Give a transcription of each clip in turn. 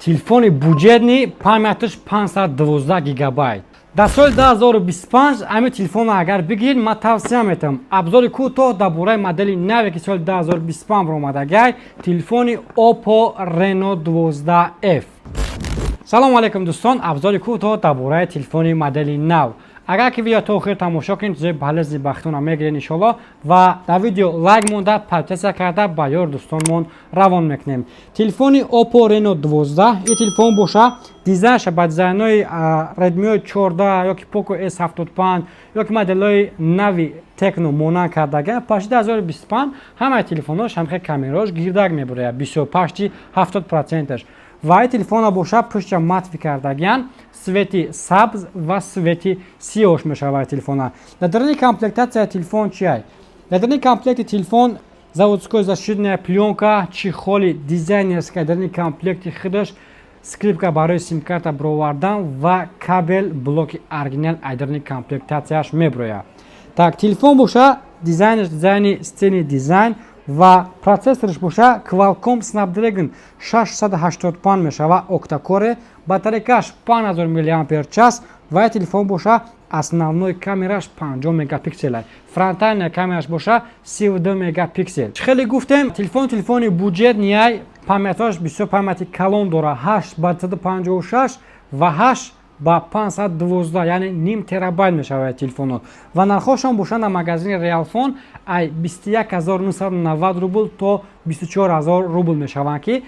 телефони буджетни, памятиш 512 гигабайт. дар соли 2025 ами телефонро агар бигиред, ман тавсия метавам абзори кӯтоҳ дар бораи модели наве ки соли 2025 омадагай, телефони Oppo Reno 12F. салому алайкум дӯстон, абзори кӯтоҳ дар бораи телефони модели нав. агар ки видео то охир тамошо кунед, ҷои балази бахтона мегиред иншоллоҳ ва дар видео лайк монда, подписия карда ба ёр дӯстонмон равон мекунем. Телефони Oppo Reno 12 ин телефон боша дизайнша ба дизайнои Redmi 14 ёки Poco S75 ёки моделҳои нави Tecno монанд кардаган. Пашти 2025 ҳамаи телефонҳош ҳамхел камераҳош гирдак мебурад, бисёр пашти 70%. ва ин телефона боша пушта матви кардаган, свети сабз ва свети сиёҳ мешавад телефона. Дар даруни комплектация телефон чи ай? Дар даруни комплекти телефон заводской защитная плёнка, чихоли дизайнерская даруни комплекти худаш, скрипка барои сим-карта бировардан ва кабел блоки оригинал ай даруни комплектацияш меброяд. Так, телефон боша дизайнаш дизайни стени дизайн ва процессорш боша Qualcomm Snapdragon 685 мешава октакоре, батарейкаш 5000 мАч ва телефон боша основной камераш 50 мегапиксел, фронтальная камераш боша 32 мегапиксел. Хеле гуфтем, телефони буджетни ай, памяташ бисёр памяти калон дора, 8 ба 156 ва 8 ба 512, яъне ним терабайт мешавад телефонҳо ва нархошон бошанд дар магазини Realphone ай 21990 рубл то 24000 рубл мешаванд ки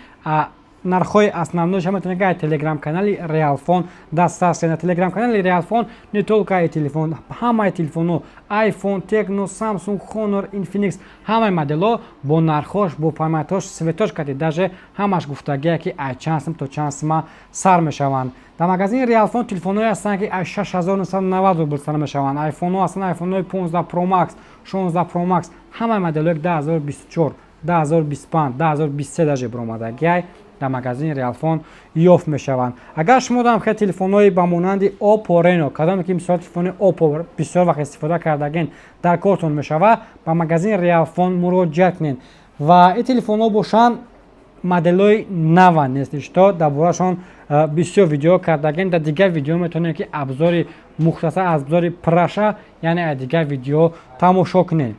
нархҳои основноиш метавонед дар телеграм-канали Realphone дастрас кунед. Телеграм канали Realphone не толка ин телефон, ҳамаи телефонҳо iPhone, Tecno, Samsung, Honor, Infinix, ҳамаи моделҳо бо нархош, бо памятош, светош кати даже ҳамаш гуфтагия ки ай чанд сим то чанд сима сар мешаванд. Дар магазини Realphone телефонҳое ҳастанд ки ай 6990 рубл сар мешаванд. iPhone-ҳо ҳастанд, iPhone-ҳои 15 Pro Max, 16 Pro Max, ҳамаи моделҳои 2024, 2025, 2023 даже биромадагиай дар магазини Realphone ёфт мешаванд. агар шумо дам хел телефонҳои ба монанди Oppo Reno, кадоме ки мисол телефони Oppo бисёр вақт истифода кардаген дар кортон мешава, ба магазини Realphone муроҷиат кунед ва ин телефонҳо бошанд моделҳои нава нестишто дар борашон бисёр видео кардаген. дар дигар видео метавонед ки абзори мухтасар, абзори праша, яъне дигар видео тамошо кунед.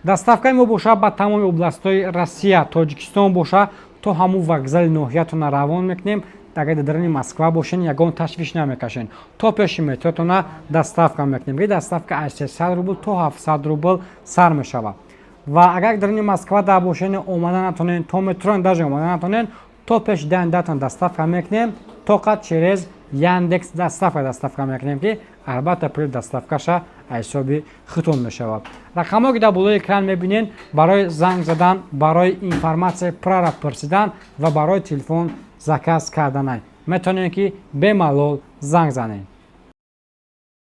доставкаи мо боша ба тамоми областҳои Россия, Тоҷикистон боша то ҳамун вокзали ноҳиятона равон мекунем. агар дар даруни Москва бошен, ягон ташвиш намекашен, то пеши метротона доставка мекунем. Доставка аз 300 рубл то 700 рубл сар мешавад. ва агар даруни Москва дар бошен омада натонен, то метро даже омада натонен, то пеши дандатон доставка мекунем, тоқат через Яндекс доставка мекунем ки албатта пули доставкаша ҳисоби худтон мешавад. рақамҳое ки дар болои экран мебинед барои занг задан, барои информация прара пурсидан ва барои телефон заказ кардан метавонед ки бемалол занг занед.